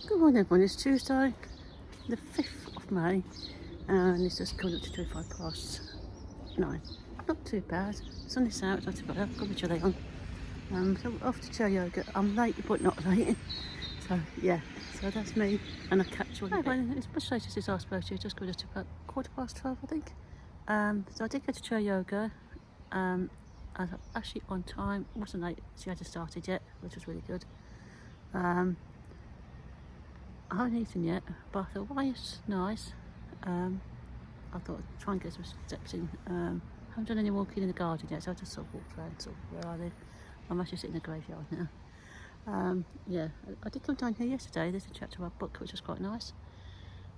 Good morning everyone, it's Tuesday the 5th of May and it's just coming up to 9:25. Not too bad, sunny's out, not too bad. I've got my chili on. So off to chair yoga. I'm late but not late. So yeah, so that's me and I'll catch you on a bit. It's much later since I spoke to you, just going to about 12:15 I think. So I did go to chair yoga. I was actually on time, wasn't late, she hadn't started yet, which was really good. I haven't eaten yet, but I thought, why it's nice. I thought I'd try and get some steps in. Haven't done any walking in the garden yet, so I just sort of walked around sort of where I live. I'm actually sitting in the graveyard now. Yeah, I did come down here yesterday. There's a chapter of my book, which was quite nice.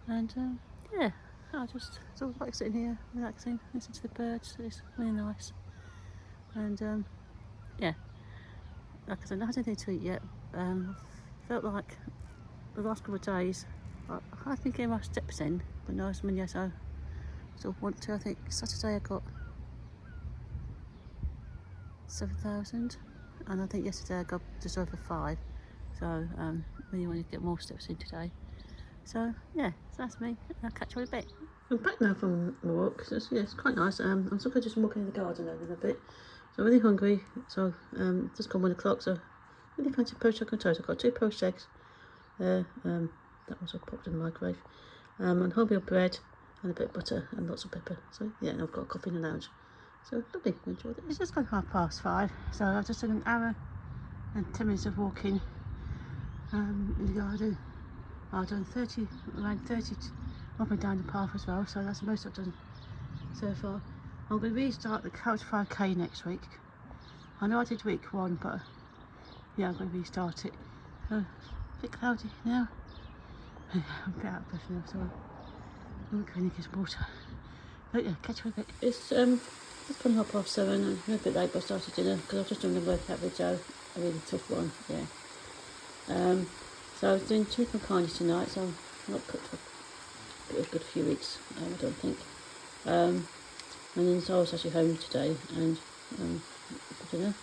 And yeah, I just sort of like sitting here, relaxing, listening to the birds. It's really nice. And yeah, like I said, I haven't had anything to eat yet. Felt like the last couple of days I've been getting my steps in, but no, I mean, yes, I sort of want to. I think Saturday I got 7,000, and I think yesterday I got just over 5. So really want to get more steps in today. So yeah, so that's me. I'll catch you in a bit. I'm back now from my walk. So yeah, it's quite nice. I'm sort of just walking in the garden a little bit. So I'm really hungry. So just gone 1 o'clock. So really fancy poached egg and toast. I've got 2 poached eggs there. That was all popped in the microwave. And wholemeal bread and a bit of butter and lots of pepper. So yeah, and I've got a coffee in the lounge. So lovely, enjoyed it. It's just gone 5:30, so I've just done an hour and 10 minutes of walking in the garden. I've done around 30 up and down the path as well, so that's the most I've done so far. I'm going to restart the Couch 5K next week. I know I did week 1, but yeah, I'm going to restart it. So, a bit cloudy now. I'm a bit out of breath now, so I'm going to get some water. But yeah, catch you a bit. It's just gone 7:30. I'm a bit late, but I started dinner because I've just done the workout video, a really tough one, yeah. So I was doing Truth and Kindness tonight, so I've not cooked for a good few weeks, I don't think. And then so I was actually home today and for dinner.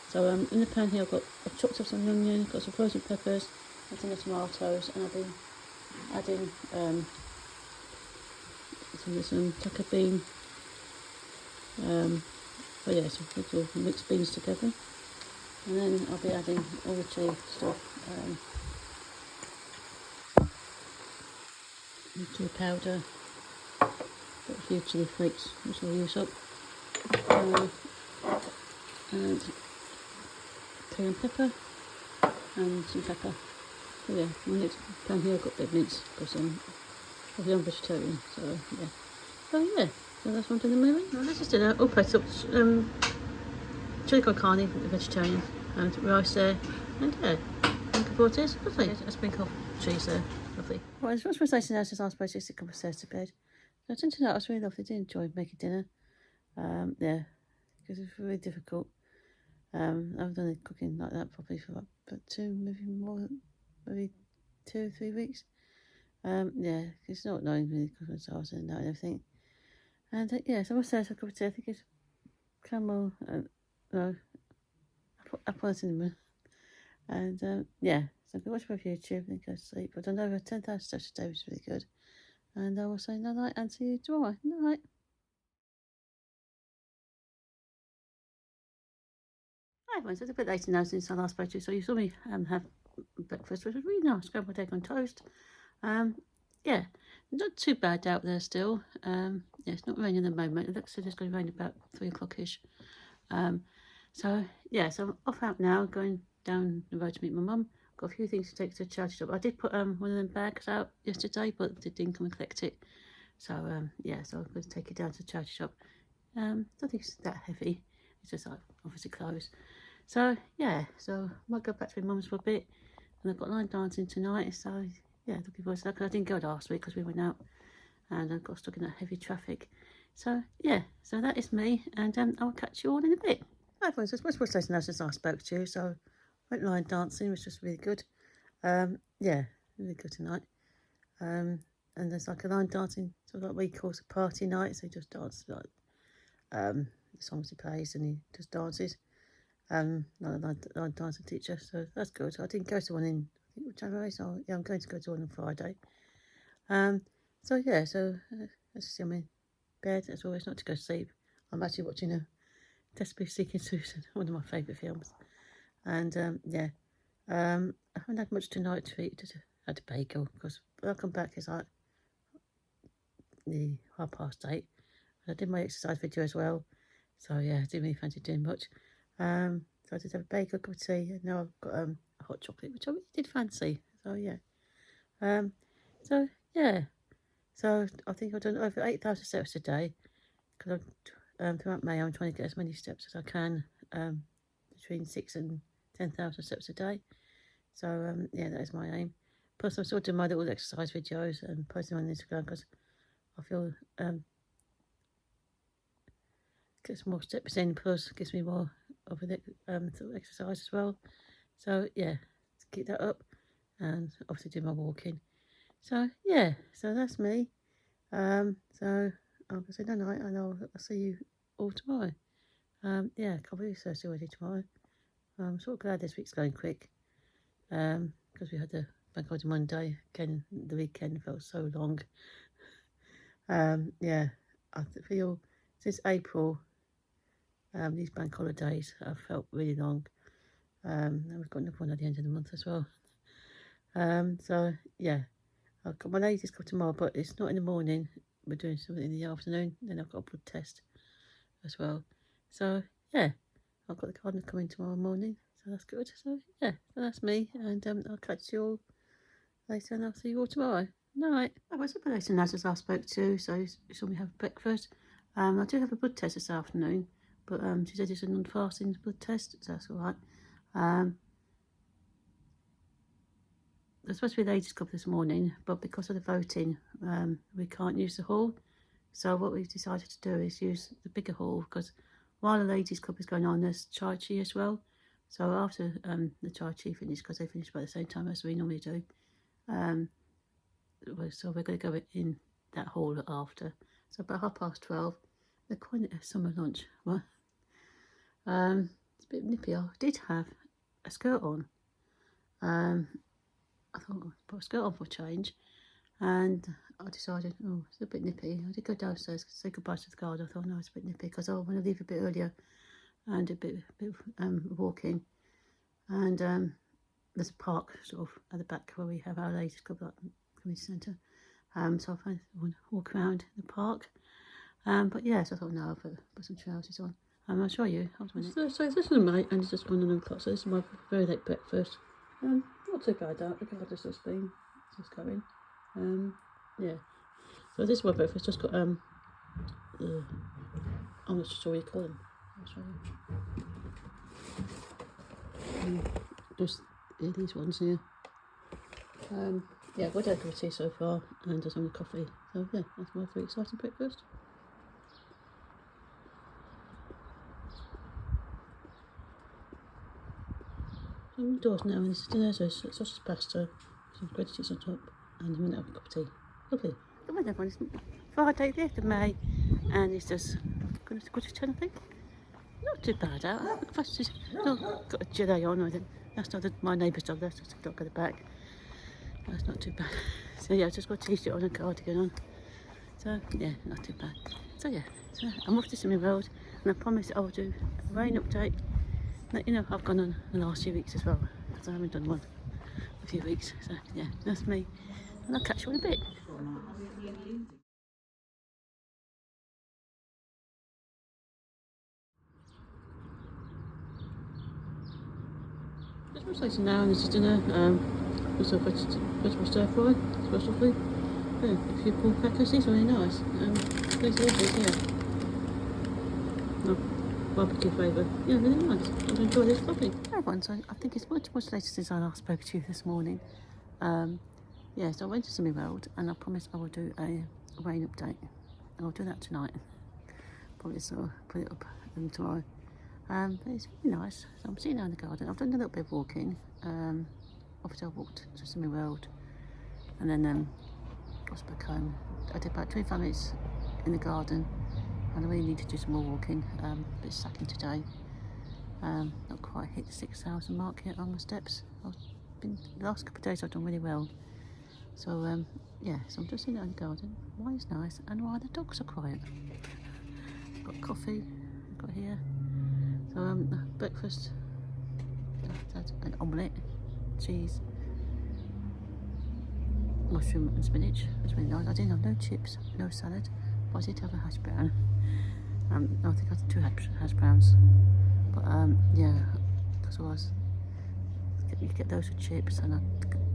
So in the pan here I've chopped up some onion, got some frozen peppers, and some tomatoes, and I've been adding some tucker bean. Oh yeah, some little mixed beans together, and then I'll be adding all the chili stuff, chili powder, got a few chili flakes which I'll use up, and cayenne pepper and some pepper. So yeah, my next pan here I've got a bit of mince because I'm vegetarian, so yeah. So that's what I'm doing at the moment. Well, this is dinner. Oh, I took chili con carne, vegetarian, and rice there, and yeah, looking forward to it. Lovely. A sprinkle of cheese there, lovely. Well, it's much more exciting now since I was supposed to just a couple of stairs to bed. So I turned out it was really lovely. I did enjoy making dinner. Yeah, because it's really difficult. I've done cooking like that probably for about 2, maybe more, maybe 2 or 3 weeks. Yeah, it's not knowing really cooking sauce and that and everything. And yeah, so what's that? A cup of tea. I think it's camel. No, apple cinnamon. And yeah, so I can watch my YouTube and go to sleep. I've done over 10,000 steps today, which is really good. And I will say night night and see you tomorrow. Night. Hi everyone, so it's a bit later now since I last spoke to you. So you saw me have breakfast, which was really nice. Scrambled egg on toast. Yeah, not too bad out there still. Yeah, it's not raining at the moment. It looks like it's going to rain about 3 o'clock-ish. So yeah, so I'm off out now, going down the road to meet my mum. Got a few things to take to the charity shop. I did put one of them bags out yesterday, but they didn't come and collect it. So yeah, so I'm going to take it down to the charity shop. Don't think it's that heavy. It's just like obviously clothes. So yeah, so I might go back to my mum's for a bit, and I've got line dancing tonight. So yeah, looking forward to that. Cause I didn't go last week because we went out, and I got stuck in that heavy traffic. So yeah, so that is me, and I'll catch you all in a bit. Hi everyone, so it's much more later now since I spoke to you. So went line dancing, which was really good. Yeah, really good tonight. And there's like a line dancing, sort of like what he calls a party night. So he just dances like the songs he plays, and he just dances. Like a line dancing teacher, so that's good. I didn't go to one in think which January. So yeah, I'm going to go to one on Friday. So yeah, so let's see, I'm in bed as always, not to go to sleep. I'm actually watching a Desperately Seeking Susan, one of my favourite films. And yeah, I haven't had much tonight to eat. Just had a bagel because when I come back it's like nearly 8:30. And I did my exercise video as well. So yeah, I didn't really fancy doing much. So I just have a bagel, cup of tea, and now I've got a hot chocolate, which I really did fancy. So yeah. So yeah. So I think I've done over 8,000 steps a day because throughout May I'm trying to get as many steps as I can, between 6,000 and 10,000 steps a day. So yeah, that is my aim. Plus I'm still doing my little exercise videos and posting on Instagram because I feel gets more steps in, plus gives me more of an sort of exercise as well. So yeah, keep that up and obviously do my walking. So yeah, so that's me. So I'm gonna say no night, and I'll see you all tomorrow. Yeah, can't believe it's Thursday already tomorrow. I'm sort of glad this week's going quick. Because we had the bank holiday Monday. Again, the weekend felt so long. Yeah, I feel since April, these bank holidays have felt really long. And we've got another one at the end of the month as well. So yeah, I've got my ladies come tomorrow, but it's not in the morning. We're doing something in the afternoon. Then I've got a blood test as well. So yeah, I've got the gardener coming tomorrow morning, so that's good. So yeah, so that's me, and I'll catch you all later, and I'll see you all tomorrow. Night. I was a bit later than as I spoke to, so you saw me have breakfast. I do have a blood test this afternoon, but she said it's a non-fasting blood test, so that's all right. There's supposed to be a ladies' club this morning, but because of the voting, we can't use the hall. So what we've decided to do is use the bigger hall, because while the ladies' club is going on, there's Chai Chi as well. So after the Chai Chi finish, because they finish by the same time as we normally do, so we're going to go in that hall after. So about 12:30, they're calling it a summer lunch. Well, it's a bit nippy. I did have a skirt on. I thought I'd put a skirt on for a change, and I decided, oh, it's a bit nippy. I did go downstairs to say goodbye to the garden. I thought, no, it's a bit nippy because I want to leave a bit earlier and a bit of walking. And there's a park sort of at the back where we have our ladies' club, like community centre. So I want to walk around the park. But yeah, so I thought, no, I'll put some trousers on. I'll show you. So this is mate, and it's just 1 o'clock. So this is my very late breakfast. Not too bad, regardless of steam. It's just going. Yeah. So this is my breakfast. Just got I'm not sure what you call them. I'll show you. Just these ones here. Yeah, I've had tea so far, and just on coffee. So yeah, that's my very exciting breakfast. I'm indoors now, and this is dinner, so sausage pasta, some bread cheese on top, and I'm going to have a cup of tea. Lovely. Good morning, everyone. It's Friday, the 8th of May, and it's just going to turn, I think. Not too bad out. I've just not got a gilet on. That's not my neighbour's dog, that's just a dog at the back. That's not too bad. So yeah, I've just got a t-shirt on and a cardigan on. So yeah, not too bad. So yeah, so I'm off to Swimming World, and I promise I will do a rain update. You know, I've gone on the last few weeks as well, because I haven't done one for a few weeks. So yeah, that's me, and I'll catch you in a bit. It's much later now, and this is dinner. Also vegetable stir fry, special food. Yeah, a few pork crackers. These are really nice. These delicious, yeah. Oh, barbecue flavour. Yeah, really nice. I've enjoyed this coffee. Hi everyone, so I think it's much later since I last spoke to you this morning. Yeah, so I went to Swimming World, and I promised I will do a rain update. I'll do that tonight. Probably sort of put it up tomorrow. But it's really nice. So I'm sitting out in the garden. I've done a little bit of walking. Obviously I walked to Swimming World, and then got back home. I did about 25 minutes in the garden, and I really need to do some more walking. A bit slacking today. Not quite hit the 6,000 mark yet on my steps. I was a the last couple of days I've done really well. So yeah, so I'm just in the garden. Why it's nice and why the dogs are quiet. Got coffee, got here. So breakfast, had an omelette, cheese, mushroom and spinach. It was really nice. I didn't have no chips, no salad, but I did have a hash brown. I think I had 2 hash browns. But yeah, because you get those with chips, and I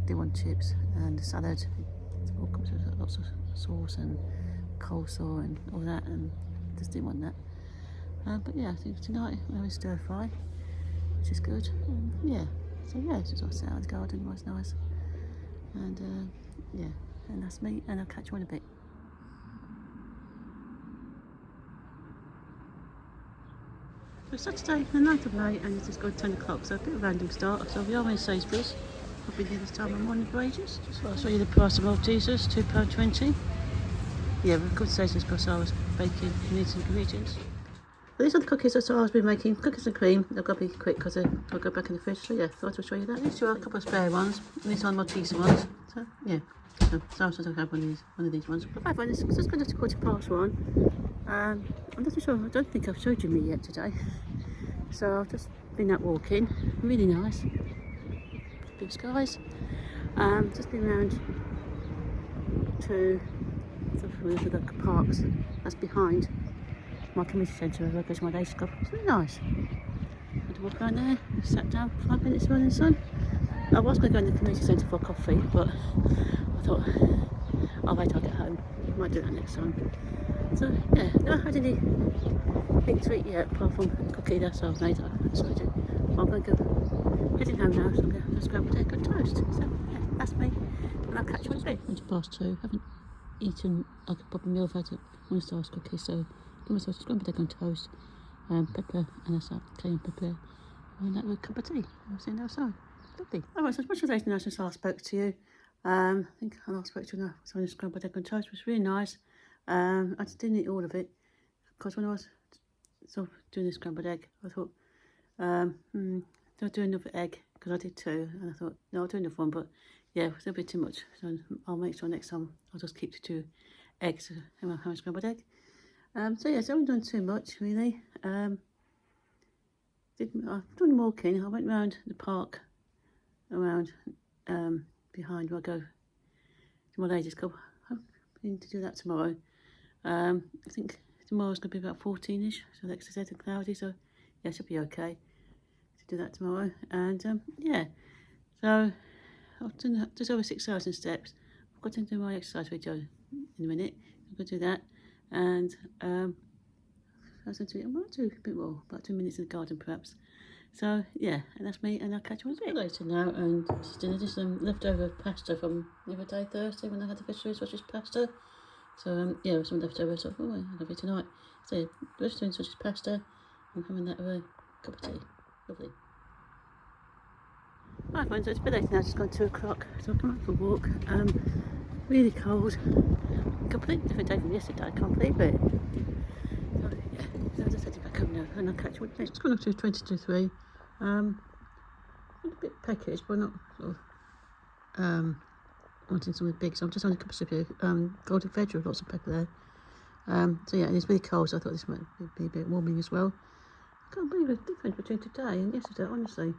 didn't want chips, and the salad all comes with lots of sauce and coleslaw and all that, and just didn't want that. But yeah, I think tonight we're having stir fry, which is good. Yeah, so yeah, it's just like out in the garden, was nice. And yeah, and that's me, and I'll catch you in a bit. It's Saturday, the 9th of May, and it's just gone 10 o'clock, so a bit of a random start. So we are in Sainsbury's. I've been here this time of morning for ages. Just thought I'll show you the price of Maltesers, £2.20. Yeah, we've got Sainsbury's because I was baking meat and ingredients. But these are the cookies that I've been making, cookies and cream. They've got to be quick because I'll go back in the fridge. So yeah, thought I'd show you that. These two are a couple of spare ones, and these are Malteser ones. So yeah, so sometimes I have one of these ones. But 5 minutes, it's just going to 1:15. I'm not too sure, I don't think I've showed you me yet today. So I've just been out walking, really nice, blue skies. Just been round to the parks that's behind my community centre where I go to my day club. It's really nice. Had to walk around there, sat down for 5 minutes around in the sun. I was going to go in the community centre for a coffee, but I thought I'll wait till I get home. Might do that next time. So yeah, no, I didn't eat to eat yet apart from a cookie that's I've made. That's what I did. Well, I'm going to go heading home now, so I'm going to have scrambled egg and toast. So yeah, that's me, and I'll catch you in a bit. 2:20. Haven't eaten like a proper meal. I've had one star's cookie, so give myself a scrambled egg on toast, pepper and a cayenne pepper, and that with a cup of tea. I'll see you outside. Lovely. Alright, so as much as now since I last spoke to you. I think I last spoke to you now. So I scrambled egg on toast, which was really nice. I just didn't eat all of it because when I was doing this scrambled egg, I thought, I'll do another egg because I did 2, and I thought, no, I'll do another one, but yeah, it was a bit too much. So I'll make sure next time I'll just keep to 2 eggs and have a scrambled egg. So yeah, so I haven't done too much really. I've done walking. I went round the park around behind where I go to my ladies' club. I'm going to do that tomorrow. I think tomorrow's going to be about 14ish, so Alexa said and cloudy, so yeah, it should be okay to do that tomorrow. And yeah, so I've done just over 6,000 steps. I've got to do my exercise video in a minute. I'm going to do that, and I might do a bit more, about 2 minutes in the garden perhaps. So yeah, and that's me, and I'll catch you in a bit later now. And just leftover pasta from the other day, Thursday, when I had the vegetable sausage pasta. So yeah, with some leftover, so oh, I'll have it tonight. So vegetable sausage pasta, I'm having that with a cup of tea. Lovely. Right friends, so it's a bit later now, it's gone 2 o'clock, so I've come out for a walk. Really cold, completely different day from yesterday, I can't believe it. So yeah, so I just headed back home now, and I'll catch you with next. It's gone up to 20 to 3. A bit peckish, but not sort of wanting something big, so I'm just on a cup of soup here. Golden veg with lots of pepper there. So yeah, and it's really cold, so I thought this might be a bit warming as well. I can't believe the difference between today and yesterday, honestly.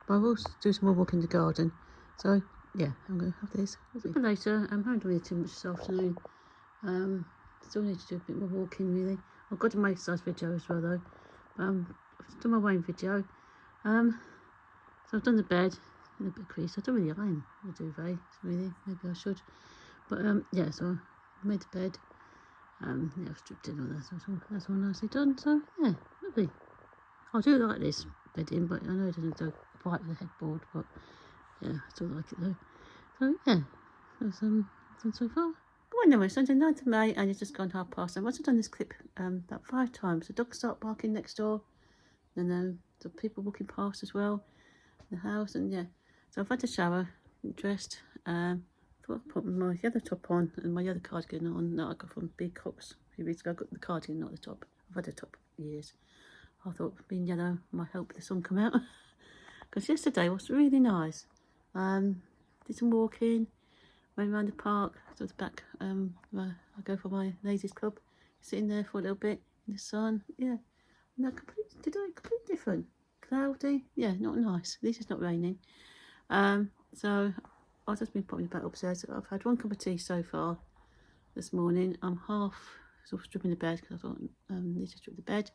But I will do some more walk in the garden. So yeah, I'm going to have this. A bit later, I haven't really too much this afternoon. Still need to do a bit more walking really. I've got to make exercise video as well though. I've done my weighing video. So I've done the bed in a bit of crease. I don't really iron the duvet, really. Maybe I should. But yeah, so I made the bed. Yeah, I've stripped in all that, so that's all nicely done. So yeah, lovely. I do like this bedding, but I know it doesn't go quite with the headboard, but yeah, I still like it though. So yeah, that's done so far. Well, anyway, Sunday 9th of May, and it's just gone past. I must have done this clip about 5 times. The dogs start barking next door, and then the people walking past as well, the house, and yeah. So I've had a shower, dressed, thought I'd put my yellow top on and my yellow cardigan on that I got from Big Cox a few weeks ago. I got the cardigan, not the top. I've had the top for years. I thought being yellow might help the sun come out. Because yesterday was really nice. Did some walking, went around the park, to the back, where I go for my ladies club, sitting there for a little bit in the sun. Yeah, no, completely different. Cloudy, yeah, not nice. At least it's not raining. So I've just been popping about upstairs. I've had one cup of tea so far this morning. I'm half sort of stripping the bed because I thought need to strip the bed.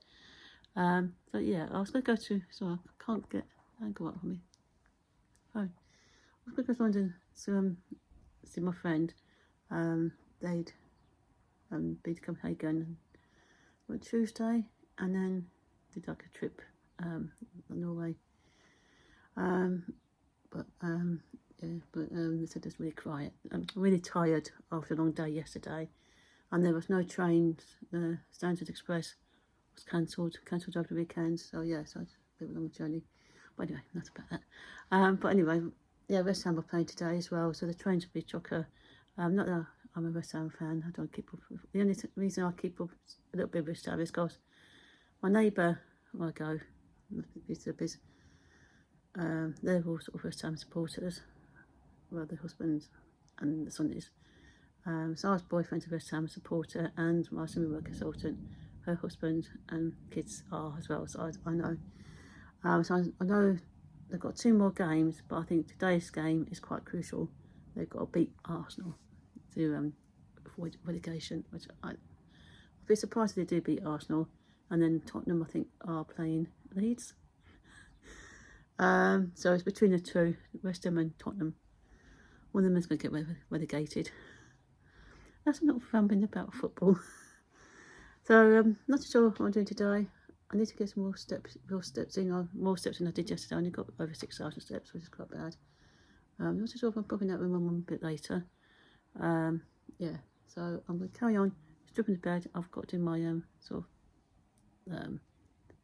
So yeah, I was going to go to, so I can't get, go up on me phone. I was going to go to London to see my friend. They'd been to Copenhagen on Tuesday, and then did like a trip Norway. They said it's really quiet. I'm really tired after a long day yesterday, and there was no trains. The Standard Express was cancelled over the weekend. So yeah, so it's a bit of a long journey. But anyway, not about that. But anyway, yeah, West Ham are playing today as well, so the trains will be chocker. Not that I'm a West Ham fan. I don't keep up. The only reason I keep up a little bit with West Ham is because my neighbour, where I go, they're all sort of West Ham supporters. Well, the husband and the son is. Sarah's boyfriend's a West Ham supporter, and my summer work consultant, her husband and kids are as well. So I know. So I know they've got 2 more games, but I think today's game is quite crucial. They've got to beat Arsenal to avoid relegation, which I'd be surprised if they do beat Arsenal. And then Tottenham, I think, are playing Leeds. So it's between the two, West Ham and Tottenham. One of them is going to get relegated. That's enough rambling about football. So not sure what I'm doing today. I need to get some more steps in, more steps than I did yesterday. I only got over 6,000 steps, which is quite bad. Not sure if I'm popping out with my mum a bit later. Yeah, so I'm going to carry on stripping the bed. I've got to do my sort of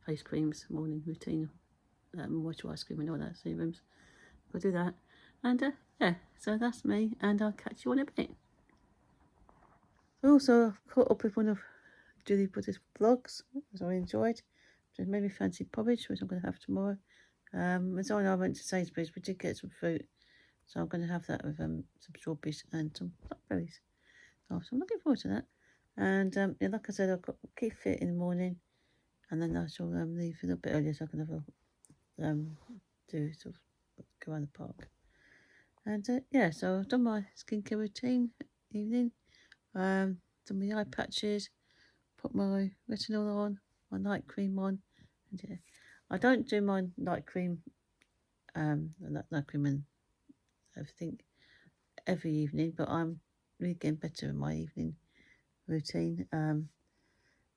face creams, morning routine, moisturiser cream and all that, serums. I'll do that. And yeah, so that's me, and I'll catch you in a bit. Also, I've caught up with one of Julie Butter's vlogs, as I enjoyed. It made me fancy porridge, which I'm going to have tomorrow. And so I went to Sainsbury's. We did get some fruit, so I'm going to have that with some strawberries and some blackberries. So I'm looking forward to that. And yeah, like I said, I've got to keep fit in the morning, and then I shall leave a little bit earlier so I can have a do sort of go around the park. And yeah, so I've done my skincare routine evening. Done my eye patches, put my retinol on, my night cream on, and yeah, I don't do my night cream and everything every evening, but I'm really getting better in my evening routine.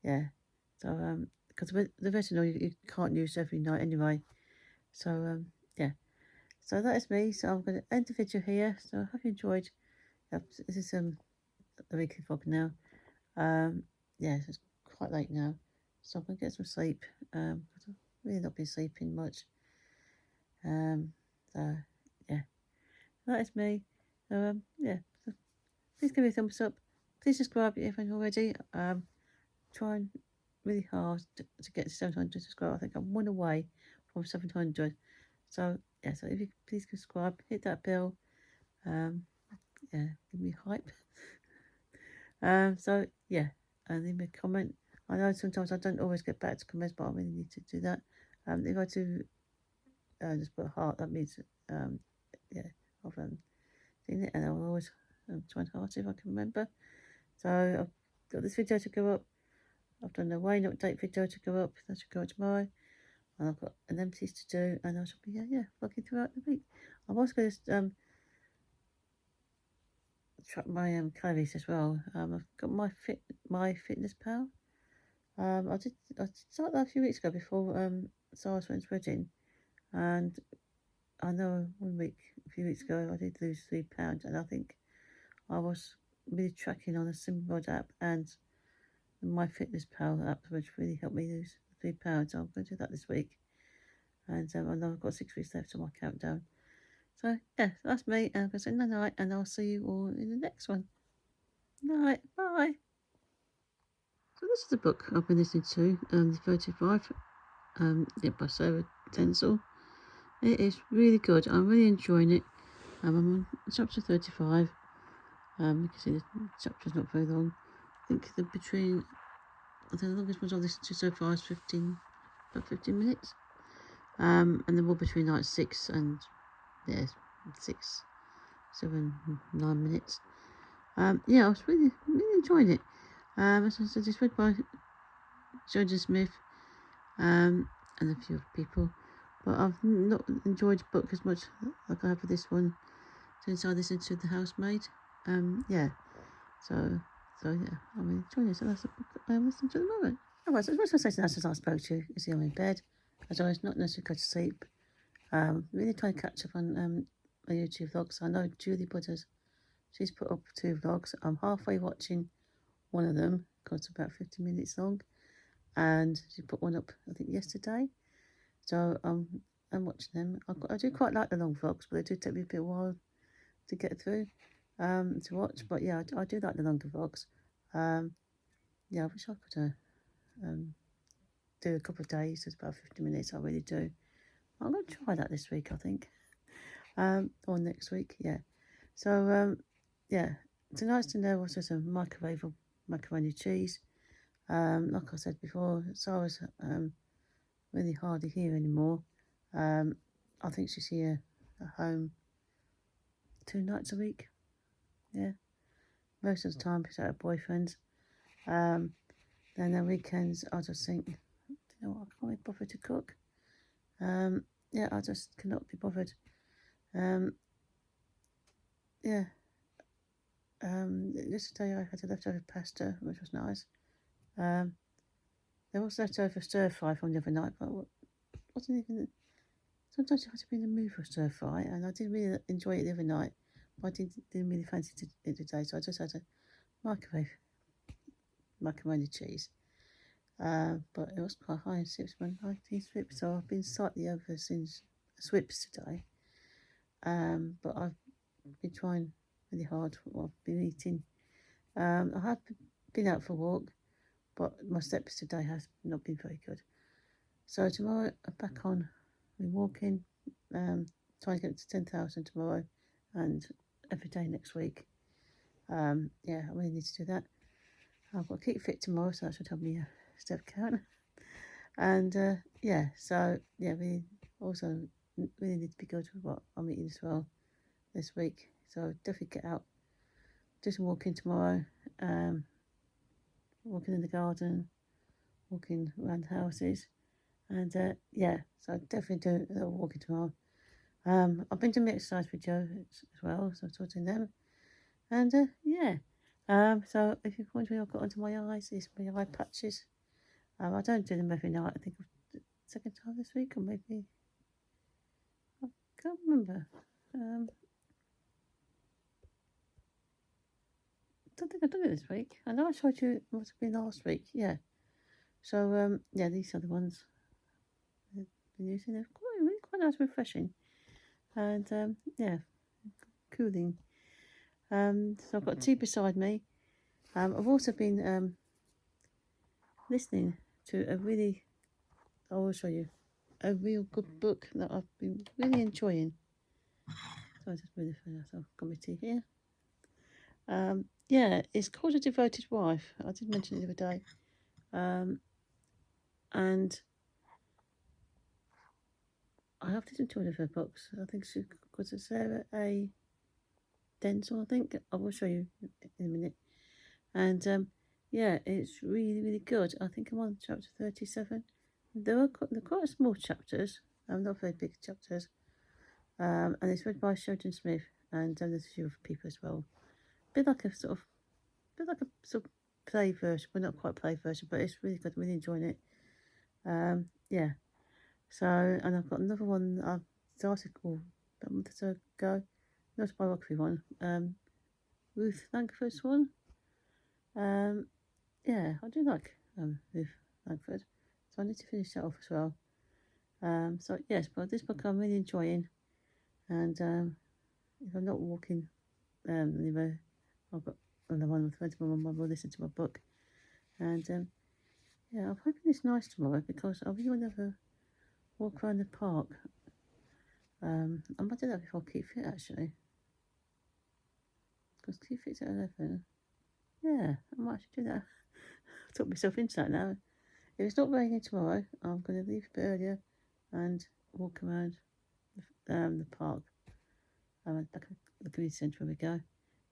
Yeah, so because the retinol you can't use every night anyway. So yeah, so that is me. So I'm going to end the video here. So I hope you enjoyed. This is the weekly vlog now. Yeah, it's quite late now, so I'm going to get some sleep. I've really not been sleeping much. So yeah, that is me. So yeah, so please give me a thumbs up. Please subscribe if you haven't already. Trying really hard to get to 700 subscribers. I think I'm 1 away from 700. So yeah, so if you please subscribe, hit that bell. Yeah, give me hype. So yeah, and leave me a comment. I know sometimes I don't always get back to comments, but I really need to do that. If I do just put a heart, that means yeah, I've seen it, and I'll always try and heart if I can remember. So I've got this video to go up. I've done the rain update video to go up. That should go up tomorrow. And I've got an empties to do, and I shall be vlogging throughout the week. I'm also going to track my calories as well. I've got my Fitness Pal. I started that a few weeks ago before Sarah's friend's wedding, and I know a few weeks ago I did lose 3 pounds, and I think I was really tracking on a SlimRod app and my Fitness Pal app, which really helped me lose 3 pounds. So I'm going to do that this week, and I know I've got 6 weeks left on my countdown. So yeah, that's me, and I'm going to say night, and I'll see you all in the next one. Night, bye. So this is the book I've been listening to, The 35, by Sarah Densel. It is really good. I'm really enjoying it. I'm on chapter 35. You can see the chapter's not very long. I think the longest ones I've listened to so far is about 15 minutes. And they're all between like 6 and, yeah, 6, 7, 9 minutes. Yeah, I was really enjoying it. As I said, it's read by Jordan Smith, and a few other people. But I've not enjoyed the book as much like I have with this one since I listened to The Housemaid. Yeah. So yeah, I'm enjoying it. So that's the book I'm listening to at the moment. Alright, so what's I say since I spoke to you is I'm in bed. As always, not necessarily go to sleep. Really trying to catch up on my YouTube vlogs. I know Julie Butters, she's put up 2 vlogs. I'm halfway watching one of them because it's about 50 minutes long, and she put one up I think yesterday. So I'm watching them. I do quite like the long vlogs, but they do take me a bit while to get through to watch. But yeah, I do like the longer vlogs. Yeah, I wish I could do a couple of days. It's about 50 minutes. I really do. I'm going to try that this week, I think, or next week. Yeah. So yeah, tonight's dinner was just a microwavable macaroni cheese. Like I said before, Sarah's really hardly here anymore. I think she's here at home 2 nights a week. Yeah, most of the time she's at her boyfriend's. Then the weekends I just think, you know what, I can't be bothered to cook. Yeah, I just cannot be bothered. Yeah. Yesterday I had a leftover pasta, which was nice. There was leftover stir fry from the other night, but wasn't even. Sometimes you have to be in the mood for stir fry, and I didn't really enjoy it the other night, but I didn't really fancy it today, so I just had a microwave macaroni cheese. But it was quite high in Sips, 19 Swips, so I've been slightly over since Swips today. But I've been trying really hard what I've been eating. I have been out for a walk, but my steps today has not been very good. So tomorrow I'm back on walking, trying to get to 10,000 tomorrow and every day next week. Yeah, I really need to do that. I've got to keep fit tomorrow, so that should help me step count. And yeah, so yeah, we also really need to be good with what I'm eating as well this week. So definitely get out, do some walking tomorrow, walking in the garden, walking around the houses. And yeah, so I'll definitely do a little walking tomorrow. I've been doing exercise with Joe as well, so I'm sorting them. And yeah, so if you're wondering, I've got under my eyes, these my eye patches. I don't do them every night. I think the second time this week, or maybe I can't remember. I don't think I've done it this week. I know I showed you it must have been last week. Yeah. So yeah, these are the ones I've been using. They're quite nice, refreshing, and yeah, cooling. So I've got tea beside me. I've also been listening to I will show you, a real good book that I've been really enjoying. So I just really feel myself. Got my tea here. Yeah, it's called A Devoted Wife. I did mention it the other day. And I have listened to one of her books. I think she's called Sarah A. Denzel, I think. I will show you in a minute. And yeah, it's really good. I think I'm on chapter 37. They're quite small chapters, not very big chapters. And it's read by Sheridan Smith, and there's a few other people as well. Bit like a sort of play version, well, not quite play version, but it's really good. I'm really enjoying it. Yeah. So, and I've got another one I've started about a month or so ago. Not a biography one. Ruth Langford's one. Yeah, I do like Ruth Langford, so I need to finish that off as well. So yes, but this book I'm really enjoying, and if I'm not walking anywhere, I've got another one with friends. My mum will listen to my book, and yeah, I'm hoping it's nice tomorrow because I really want to have a walk around the park. I might do that before I keep fit actually. because you fix it at 11. Yeah, I might actually do that. I talked myself into that now. If it's not raining tomorrow, I'm going to leave a bit earlier and walk around the park, back at the community centre where we go.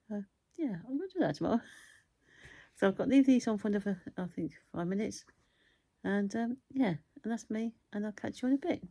So, yeah, I'm going to do that tomorrow. So I've got to leave these on for another, I think, 5 minutes. And, yeah, and that's me. And I'll catch you in a bit.